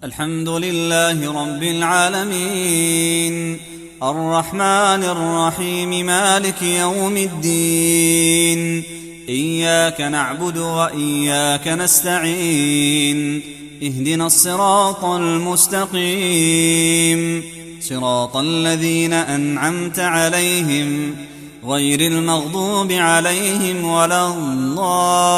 الحمد لله رب العالمين، الرحمن الرحيم، مالك يوم الدين. إياك نعبد وإياك نستعين، اهدنا الصراط المستقيم، صراط الذين أنعمت عليهم غير المغضوب عليهم ولا الضالين.